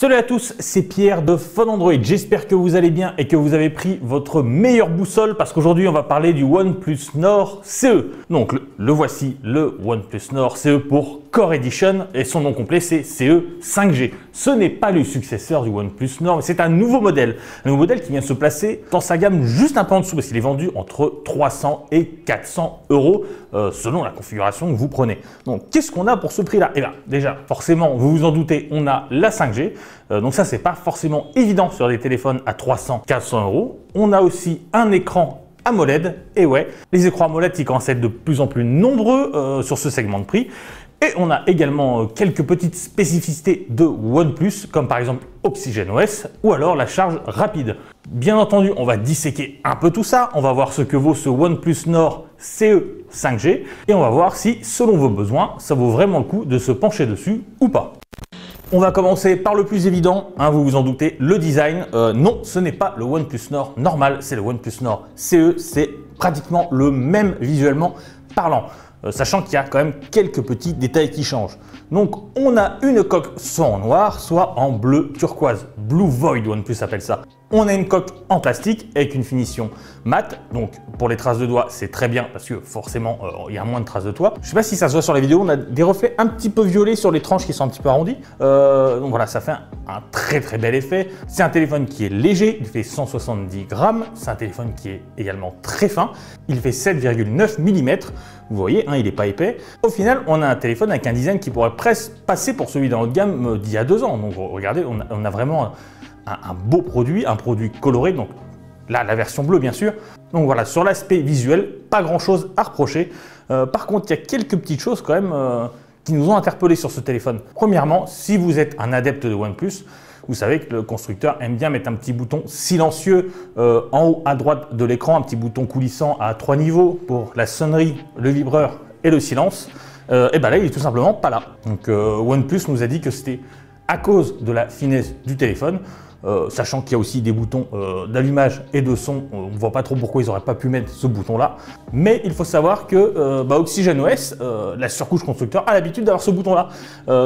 Salut à tous, c'est Pierre de Phone Android. J'espère que vous allez bien et que vous avez pris votre meilleure boussole parce qu'aujourd'hui on va parler du OnePlus Nord CE. Donc le voici, le OnePlus Nord CE pour Core Edition et son nom complet c'est CE 5G. Ce n'est pas le successeur du OnePlus Nord, mais c'est un nouveau modèle. Un nouveau modèle qui vient se placer dans sa gamme juste un peu en dessous parce qu'il est vendu entre 300 et 400 euros selon la configuration que vous prenez. Donc qu'est-ce qu'on a pour ce prix-là? Eh bien déjà, forcément, vous vous en doutez, on a la 5G. Donc ça, c'est pas forcément évident sur des téléphones à 300-400 euros. On a aussi un écran AMOLED. Et ouais, les écrans AMOLED qui commencent à être de plus en plus nombreux sur ce segment de prix. Et on a également quelques petites spécificités de OnePlus, comme par exemple OxygenOS ou alors la charge rapide. Bien entendu, on va disséquer un peu tout ça. On va voir ce que vaut ce OnePlus Nord CE 5G et on va voir si, selon vos besoins, ça vaut vraiment le coup de se pencher dessus ou pas. On va commencer par le plus évident, hein, vous vous en doutez, le design. Non, ce n'est pas le OnePlus Nord normal, c'est le OnePlus Nord CE. C'est pratiquement le même visuellement parlant. Sachant qu'il y a quand même quelques petits détails qui changent. Donc on a une coque soit en noir, soit en bleu turquoise. Blue Void, OnePlus appelle ça. On a une coque en plastique avec une finition mat. Donc pour les traces de doigts, c'est très bien parce que forcément, il y a moins de traces de doigts. Je ne sais pas si ça se voit sur la vidéo, on a des reflets un petit peu violets sur les tranches qui sont un petit peu arrondies. Donc voilà, ça fait un très bel effet. C'est un téléphone qui est léger, il fait 170 grammes. C'est un téléphone qui est également très fin. Il fait 7,9 mm. Vous voyez, hein, il n'est pas épais. Au final, on a un téléphone avec un design qui pourrait presque passer pour celui dans notre gamme d'il y a 2 ans. Donc regardez, on a vraiment un beau produit, un produit coloré. Donc là, la version bleue, bien sûr. Donc voilà, sur l'aspect visuel, pas grand-chose à reprocher. Par contre, il y a quelques petites choses quand même qui nous ont interpellés sur ce téléphone. Premièrement, si vous êtes un adepte de OnePlus, vous savez que le constructeur aime bien mettre un petit bouton silencieux en haut à droite de l'écran, un petit bouton coulissant à 3 niveaux pour la sonnerie, le vibreur et le silence. Et bien là, il est tout simplement pas là. Donc OnePlus nous a dit que c'était à cause de la finesse du téléphone. Sachant qu'il y a aussi des boutons d'allumage et de son, on ne voit pas trop pourquoi ils n'auraient pas pu mettre ce bouton-là. Mais il faut savoir que OxygenOS, la surcouche constructeur, a l'habitude d'avoir ce bouton-là.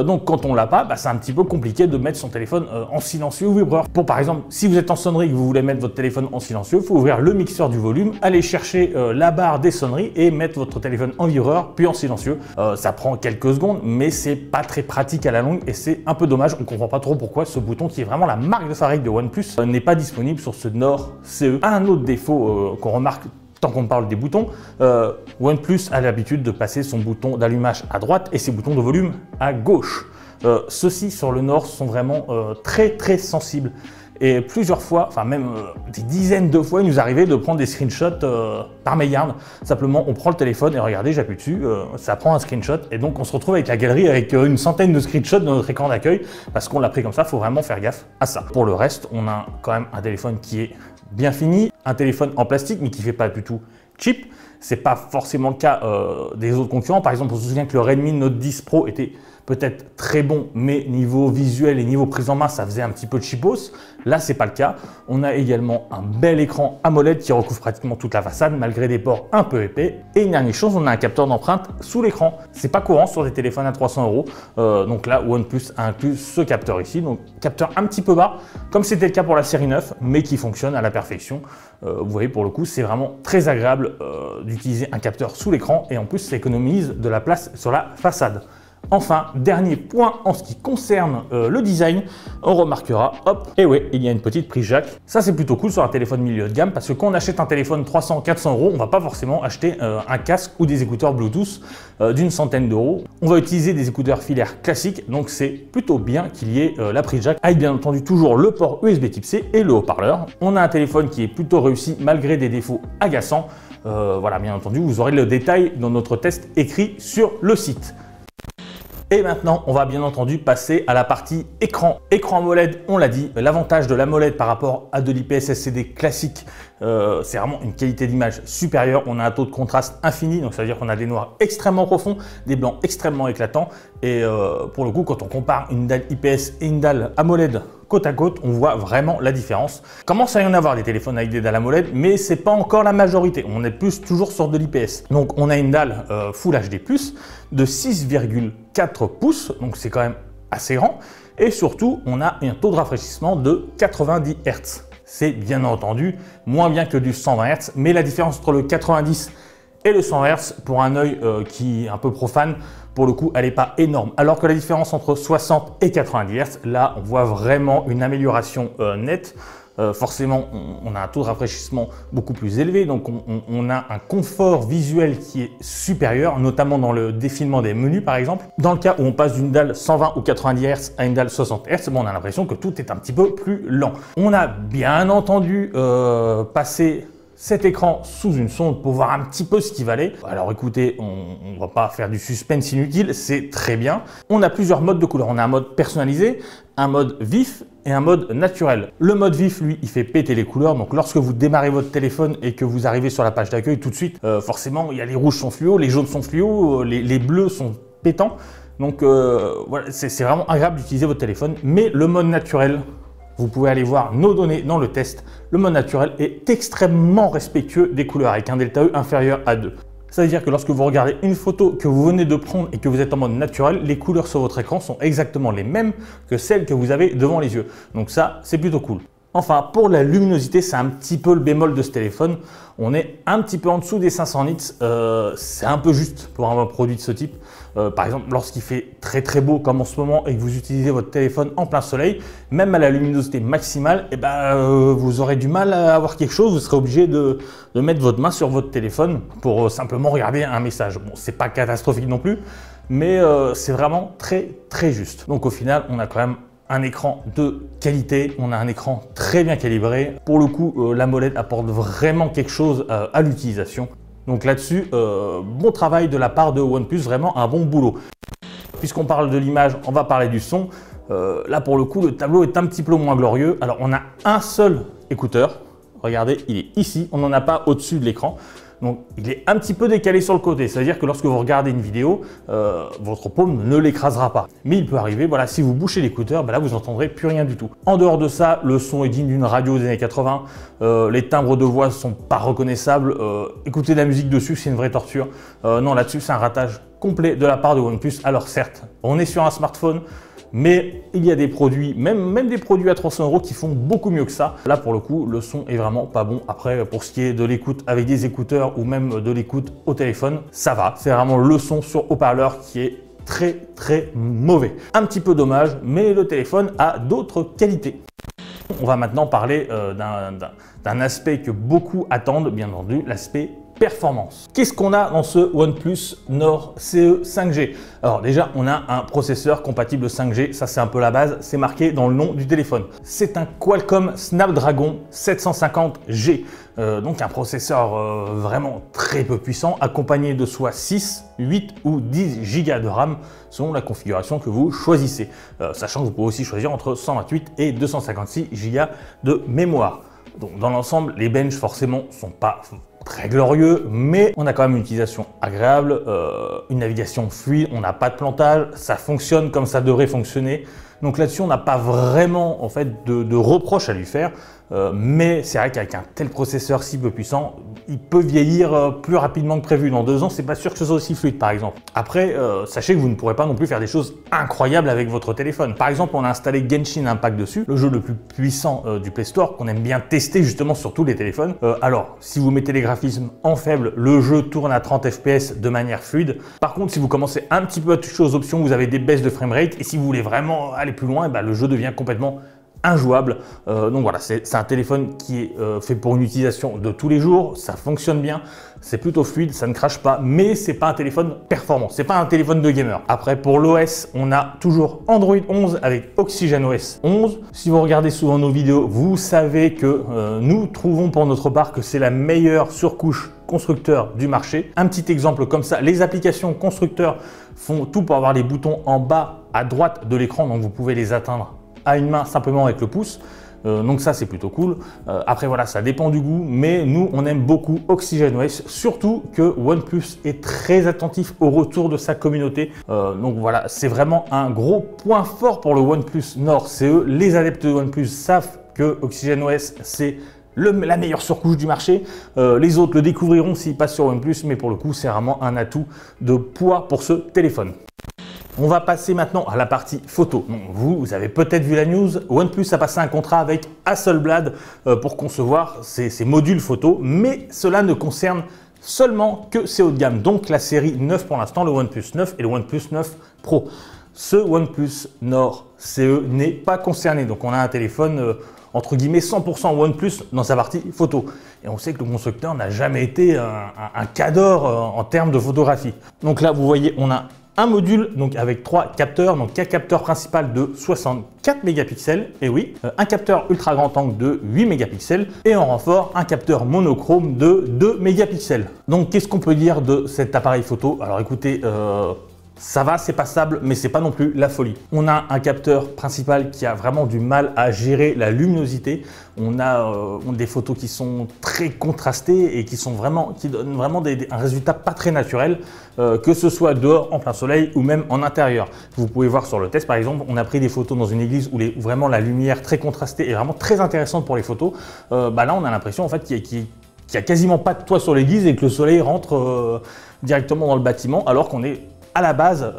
Donc quand on ne l'a pas, c'est un petit peu compliqué de mettre son téléphone en silencieux ou vibreur. Pour par exemple, si vous êtes en sonnerie et que vous voulez mettre votre téléphone en silencieux, il faut ouvrir le mixeur du volume, aller chercher la barre des sonneries et mettre votre téléphone en vibreur, puis en silencieux. Ça prend quelques secondes, mais c'est pas très pratique à la longue et c'est un peu dommage. On ne comprend pas trop pourquoi ce bouton, qui est vraiment la marque de sa de OnePlus, n'est pas disponible sur ce Nord CE. Un autre défaut qu'on remarque tant qu'on parle des boutons, OnePlus a l'habitude de passer son bouton d'allumage à droite et ses boutons de volume à gauche. Ceux-ci sur le Nord sont vraiment très sensibles. Et plusieurs fois, enfin même des dizaines de fois, il nous arrivait de prendre des screenshots par mégarde. Simplement, on prend le téléphone et regardez, j'appuie dessus, ça prend un screenshot. Et donc, on se retrouve avec la galerie avec une centaine de screenshots dans notre écran d'accueil parce qu'on l'a pris comme ça. Il faut vraiment faire gaffe à ça. Pour le reste, on a quand même un téléphone qui est bien fini, un téléphone en plastique, mais qui ne fait pas du tout cheap. C'est pas forcément le cas des autres concurrents. Par exemple, on se souvient que le Redmi Note 10 Pro était peut-être très bon, mais niveau visuel et niveau prise en main, ça faisait un petit peu cheapos. Là, c'est pas le cas. On a également un bel écran AMOLED qui recouvre pratiquement toute la façade, malgré des ports un peu épais. Et une dernière chose, on a un capteur d'empreinte sous l'écran. C'est pas courant sur des téléphones à 300 euros. Donc là, OnePlus a inclus ce capteur ici. Donc, capteur un petit peu bas, comme c'était le cas pour la série 9, mais qui fonctionne à la perfection. Vous voyez, pour le coup, c'est vraiment très agréable d'utiliser un capteur sous l'écran. Et en plus, ça économise de la place sur la façade. Enfin, dernier point en ce qui concerne le design, on remarquera, hop, et oui, il y a une petite prise jack. Ça, c'est plutôt cool sur un téléphone milieu de gamme parce que quand on achète un téléphone 300-400 euros, on va pas forcément acheter un casque ou des écouteurs Bluetooth d'une centaine d'euros. On va utiliser des écouteurs filaires classiques, donc c'est plutôt bien qu'il y ait la prise jack avec bien entendu toujours le port USB type C et le haut-parleur. On a un téléphone qui est plutôt réussi malgré des défauts agaçants. Voilà, bien entendu, vous aurez le détail dans notre test écrit sur le site. Et maintenant, on va bien entendu passer à la partie écran. Écran AMOLED, on l'a dit, l'avantage de l'AMOLED par rapport à de l'IPS LCD classique, c'est vraiment une qualité d'image supérieure. On a un taux de contraste infini, donc ça veut dire qu'on a des noirs extrêmement profonds, des blancs extrêmement éclatants. Et pour le coup, quand on compare une dalle IPS et une dalle AMOLED côte à côte, on voit vraiment la différence. Commence à y en avoir des téléphones avec des dalles AMOLED, mais c'est pas encore la majorité. On est plus toujours sur de l'IPS. Donc on a une dalle Full HD+, de 6,4 pouces, donc c'est quand même assez grand. Et surtout, on a un taux de rafraîchissement de 90 Hz. C'est bien entendu moins bien que du 120 Hz, mais la différence entre le 90 et le 100 Hz, pour un œil qui est un peu profane, pour le coup, elle n'est pas énorme. Alors que la différence entre 60 et 90 Hz, là, on voit vraiment une amélioration nette. Forcément, on a un taux de rafraîchissement beaucoup plus élevé, donc on a un confort visuel qui est supérieur, notamment dans le défilement des menus par exemple. Dans le cas où on passe d'une dalle 120 ou 90 Hz à une dalle 60 Hz, bon, on a l'impression que tout est un petit peu plus lent. On a bien entendu passé cet écran sous une sonde pour voir un petit peu ce qu'il valait. Alors écoutez, on ne va pas faire du suspense inutile, c'est très bien. On a plusieurs modes de couleur. On a un mode personnalisé, un mode vif et un mode naturel. Le mode vif, lui, il fait péter les couleurs. Donc lorsque vous démarrez votre téléphone et que vous arrivez sur la page d'accueil, tout de suite, forcément, il y a les rouges sont fluo, les jaunes sont fluo, les bleus sont pétants. Donc voilà, c'est vraiment agréable d'utiliser votre téléphone. Mais le mode naturel, vous pouvez aller voir nos données dans le test. Le mode naturel est extrêmement respectueux des couleurs avec un delta E inférieur à 2. Ça veut dire que lorsque vous regardez une photo que vous venez de prendre et que vous êtes en mode naturel, les couleurs sur votre écran sont exactement les mêmes que celles que vous avez devant les yeux. Donc ça, c'est plutôt cool. Enfin, pour la luminosité, c'est un petit peu le bémol de ce téléphone. On est un petit peu en dessous des 500 nits. C'est un peu juste pour un produit de ce type. Par exemple, lorsqu'il fait très très beau comme en ce moment et que vous utilisez votre téléphone en plein soleil, même à la luminosité maximale, vous aurez du mal à avoir quelque chose. Vous serez obligé de mettre votre main sur votre téléphone pour simplement regarder un message. Bon, c'est pas catastrophique non plus, mais c'est vraiment très très juste. Donc au final, on a quand même un écran de qualité, on a un écran très bien calibré. Pour le coup, l'AMOLED apporte vraiment quelque chose à l'utilisation. Donc là-dessus, bon travail de la part de OnePlus, vraiment un bon boulot. Puisqu'on parle de l'image, on va parler du son. Là, pour le coup, le tableau est un petit peu moins glorieux. Alors, on a un seul écouteur. Regardez, il est ici. On n'en a pas au-dessus de l'écran. Donc, il est un petit peu décalé sur le côté. C'est-à-dire que lorsque vous regardez une vidéo, votre paume ne l'écrasera pas. Mais il peut arriver, voilà, si vous bouchez l'écouteur, là, vous n'entendrez plus rien du tout. En dehors de ça, le son est digne d'une radio des années 80. Les timbres de voix ne sont pas reconnaissables. Écouter de la musique dessus, c'est une vraie torture. Non, là-dessus, c'est un ratage complet de la part de OnePlus. Alors certes, on est sur un smartphone, mais il y a des produits, même des produits à 300 € qui font beaucoup mieux que ça. Là, pour le coup, le son est vraiment pas bon. Après, pour ce qui est de l'écoute avec des écouteurs ou même de l'écoute au téléphone, ça va. C'est vraiment le son sur haut-parleur qui est très très mauvais. Un petit peu dommage, mais le téléphone a d'autres qualités. On va maintenant parler d'un aspect que beaucoup attendent, bien entendu, l'aspect performance. Qu'est-ce qu'on a dans ce OnePlus Nord CE 5G? Alors déjà, on a un processeur compatible 5G, ça c'est un peu la base, c'est marqué dans le nom du téléphone. C'est un Qualcomm Snapdragon 750G, donc un processeur vraiment très peu puissant, accompagné de soit 6, 8 ou 10 Go de RAM selon la configuration que vous choisissez, sachant que vous pouvez aussi choisir entre 128 et 256 Go de mémoire. Donc dans l'ensemble, les benches forcément sont pas très glorieux, mais on a quand même une utilisation agréable, une navigation fluide, on n'a pas de plantage, ça fonctionne comme ça devrait fonctionner. Donc là-dessus, on n'a pas vraiment en fait de reproches à lui faire, mais c'est vrai qu'avec un tel processeur si peu puissant, il peut vieillir plus rapidement que prévu. Dans 2 ans, c'est pas sûr que ce soit aussi fluide par exemple. Après, sachez que vous ne pourrez pas non plus faire des choses incroyables avec votre téléphone. Par exemple, on a installé Genshin Impact dessus, le jeu le plus puissant du Play Store, qu'on aime bien tester justement sur tous les téléphones. Alors, si vous mettez les graphismes en faible, le jeu tourne à 30 FPS de manière fluide. Par contre, si vous commencez un petit peu à toucher aux options, vous avez des baisses de framerate, et si vous voulez vraiment aller plus loin, le jeu devient complètement injouable. Donc voilà, c'est un téléphone qui est fait pour une utilisation de tous les jours, ça fonctionne bien, c'est plutôt fluide, ça ne crache pas, mais c'est pas un téléphone performant, c'est pas un téléphone de gamer. Après, pour l'OS, on a toujours Android 11 avec OxygenOS 11. Si vous regardez souvent nos vidéos, vous savez que nous trouvons pour notre part que c'est la meilleure surcouche constructeur du marché. Un petit exemple comme ça, les applications constructeurs font tout pour avoir les boutons en bas à droite de l'écran, donc vous pouvez les atteindre à une main simplement avec le pouce. Donc ça, c'est plutôt cool. Après, voilà, ça dépend du goût, mais nous, on aime beaucoup OxygenOS, surtout que OnePlus est très attentif au retour de sa communauté. Donc voilà, c'est vraiment un gros point fort pour le OnePlus Nord CE. Les adeptes de OnePlus savent que OxygenOS, c'est la meilleure surcouche du marché. Les autres le découvriront s'ils passent sur OnePlus, mais pour le coup, c'est vraiment un atout de poids pour ce téléphone. On va passer maintenant à la partie photo. Donc, vous avez peut-être vu la news, OnePlus a passé un contrat avec Hasselblad pour concevoir ces modules photo, mais cela ne concerne seulement que ces hauts de gamme, donc la série 9 pour l'instant, le OnePlus 9 et le OnePlus 9 Pro. Ce OnePlus Nord CE n'est pas concerné, donc on a un téléphone entre guillemets 100% OnePlus dans sa partie photo. Et on sait que le constructeur n'a jamais été un cadre en termes de photographie. Donc là, vous voyez, on a un module donc avec 3 capteurs, donc un capteur principal de 64 mégapixels, et oui, un capteur ultra grand angle de 8 mégapixels, et en renfort, un capteur monochrome de 2 mégapixels. Donc qu'est-ce qu'on peut dire de cet appareil photo? Alors écoutez, ça va, c'est passable, mais c'est pas non plus la folie. On a un capteur principal qui a vraiment du mal à gérer la luminosité. On a des photos qui sont très contrastées et qui donnent vraiment un résultat pas très naturel, que ce soit dehors, en plein soleil ou même en intérieur. Vous pouvez voir sur le test, par exemple, on a pris des photos dans une église où vraiment la lumière très contrastée est vraiment très intéressante pour les photos. Là, on a l'impression en fait qu'il n'y a quasiment pas de toit sur l'église et que le soleil rentre directement dans le bâtiment, alors qu'on est à la base,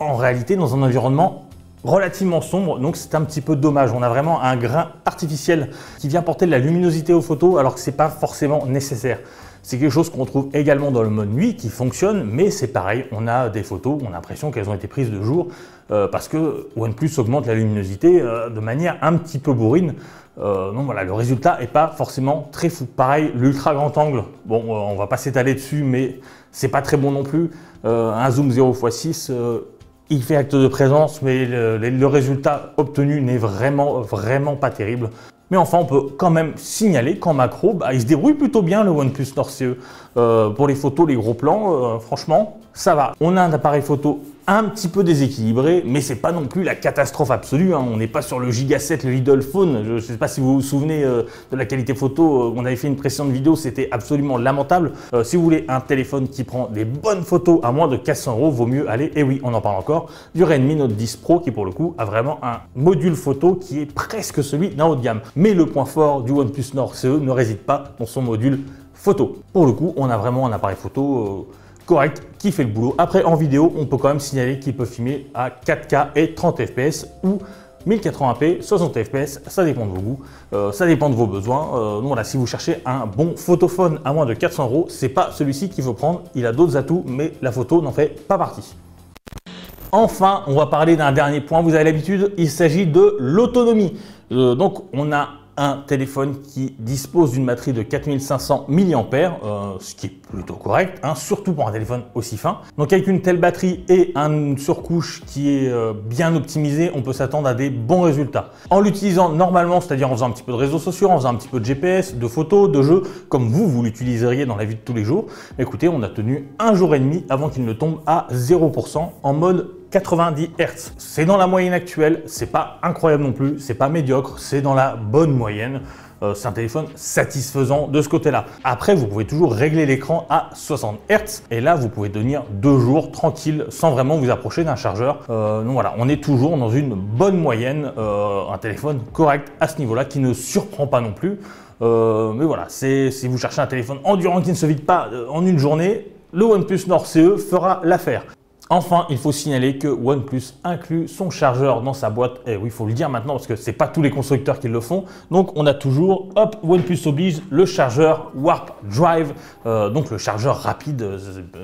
en réalité, dans un environnement relativement sombre, donc c'est un petit peu dommage. On a vraiment un grain artificiel qui vient porter de la luminosité aux photos alors que ce n'est pas forcément nécessaire. C'est quelque chose qu'on trouve également dans le mode nuit qui fonctionne, mais c'est pareil, on a des photos, on a l'impression qu'elles ont été prises de jour parce que OnePlus augmente la luminosité de manière un petit peu bourrine. Donc voilà, le résultat n'est pas forcément très fou. Pareil, l'ultra grand angle, bon, on va pas s'étaler dessus, mais c'est pas très bon non plus. Un zoom 0x6, il fait acte de présence, mais le résultat obtenu n'est vraiment pas terrible. Mais enfin, on peut quand même signaler qu'en macro, il se débrouille plutôt bien le OnePlus Nord CE. Pour les photos, les gros plans, franchement, ça va. On a un appareil photo un petit peu déséquilibré, mais c'est pas non plus la catastrophe absolue. On n'est pas sur le Giga 7, le Lidl Phone. Je ne sais pas si vous vous souvenez de la qualité photo. On avait fait une précédente vidéo, c'était absolument lamentable. Si vous voulez un téléphone qui prend des bonnes photos à moins de 400 €, vaut mieux aller, et oui, on en parle encore, du Redmi Note 10 Pro qui pour le coup a vraiment un module photo qui est presque celui d'un haut de gamme. Mais le point fort du OnePlus Nord CE ne réside pas dans son module photo. Pour le coup, on a vraiment un appareil photo correct qui fait le boulot. Après, en vidéo, on peut quand même signaler qu'il peut filmer à 4K et 30 fps ou 1080p, 60 fps, ça dépend de vos goûts, ça dépend de vos besoins. Donc voilà, si vous cherchez un bon photophone à moins de 400 €, c'est pas celui-ci qu'il faut prendre. Il a d'autres atouts, mais la photo n'en fait pas partie. Enfin, on va parler d'un dernier point. Vous avez l'habitude, il s'agit de l'autonomie. Donc, on a un téléphone qui dispose d'une batterie de 4500 mAh, ce qui est plutôt correct, surtout pour un téléphone aussi fin. Donc avec une telle batterie et une surcouche qui est bien optimisée, on peut s'attendre à des bons résultats. En l'utilisant normalement, c'est-à-dire en faisant un petit peu de réseaux sociaux, en faisant un petit peu de GPS, de photos, de jeux, comme vous l'utiliseriez dans la vie de tous les jours, écoutez, on a tenu 1 jour et demi avant qu'il ne tombe à 0% en mode 90 Hz. C'est dans la moyenne actuelle, c'est pas incroyable non plus, c'est pas médiocre, c'est dans la bonne moyenne. C'est un téléphone satisfaisant de ce côté-là. Après, vous pouvez toujours régler l'écran à 60 Hz et là, vous pouvez tenir 2 jours tranquille sans vraiment vous approcher d'un chargeur. Donc voilà, on est toujours dans une bonne moyenne, un téléphone correct à ce niveau-là qui ne surprend pas non plus. Mais voilà, si vous cherchez un téléphone endurant qui ne se vide pas en une journée, le OnePlus Nord CE fera l'affaire. Enfin, il faut signaler que OnePlus inclut son chargeur dans sa boîte. Et oui, il faut le dire maintenant parce que ce n'est pas tous les constructeurs qui le font. Donc, on a toujours, hop, OnePlus oblige, le chargeur Warp Drive, donc le chargeur rapide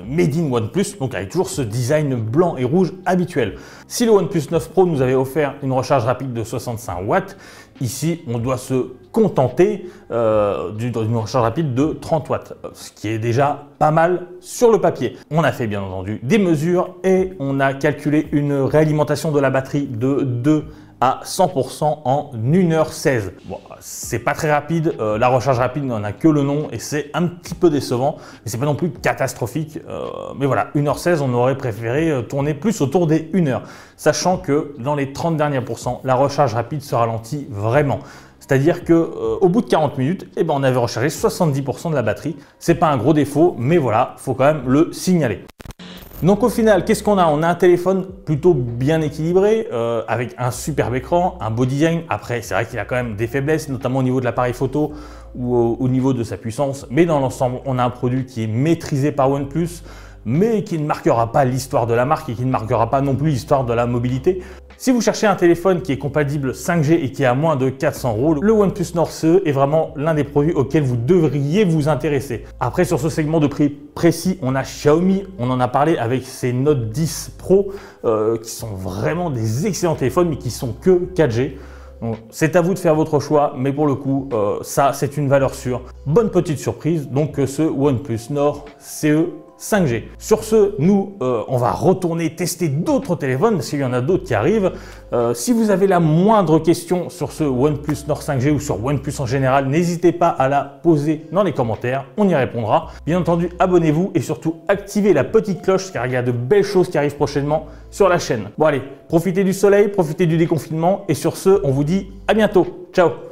made in OnePlus, donc avec toujours ce design blanc et rouge habituel. Si le OnePlus 9 Pro nous avait offert une recharge rapide de 65 watts, ici, on doit se contenter d'une recharge rapide de 30 watts, ce qui est déjà pas mal sur le papier. On a fait bien entendu des mesures et on a calculé une réalimentation de la batterie de 2 à 100% en 1h16. Bon, c'est pas très rapide, la recharge rapide n'en a que le nom et c'est un petit peu décevant, mais c'est pas non plus catastrophique. Mais voilà, 1h16, on aurait préféré tourner plus autour des 1 heure, sachant que dans les 30 derniers pourcents, la recharge rapide se ralentit vraiment. C'est-à-dire qu'au bout de 40 minutes, on avait rechargé 70% de la batterie. C'est pas un gros défaut, mais voilà, faut quand même le signaler. Donc au final, qu'est-ce qu'on a? On a un téléphone plutôt bien équilibré, avec un superbe écran, un beau design. Après, c'est vrai qu'il a quand même des faiblesses, notamment au niveau de l'appareil photo ou au niveau de sa puissance. Mais dans l'ensemble, on a un produit qui est maîtrisé par OnePlus. mais qui ne marquera pas l'histoire de la marque et qui ne marquera pas non plus l'histoire de la mobilité. Si vous cherchez un téléphone qui est compatible 5G et qui est à moins de 400 €, le OnePlus Nord CE est vraiment l'un des produits auxquels vous devriez vous intéresser. Après, sur ce segment de prix précis, on a Xiaomi, on en a parlé avec ses Note 10 Pro qui sont vraiment des excellents téléphones mais qui sont que 4G. C'est à vous de faire votre choix, mais pour le coup, ça c'est une valeur sûre. Bonne petite surprise, donc ce OnePlus Nord CE 5G. Sur ce, nous, on va retourner tester d'autres téléphones parce qu'il y en a d'autres qui arrivent. Si vous avez la moindre question sur ce OnePlus Nord 5G ou sur OnePlus en général, n'hésitez pas à la poser dans les commentaires, on y répondra. Bien entendu, abonnez-vous et surtout activez la petite cloche car il y a de belles choses qui arrivent prochainement sur la chaîne. Bon allez, profitez du soleil, profitez du déconfinement et sur ce, on vous dit à bientôt. Ciao!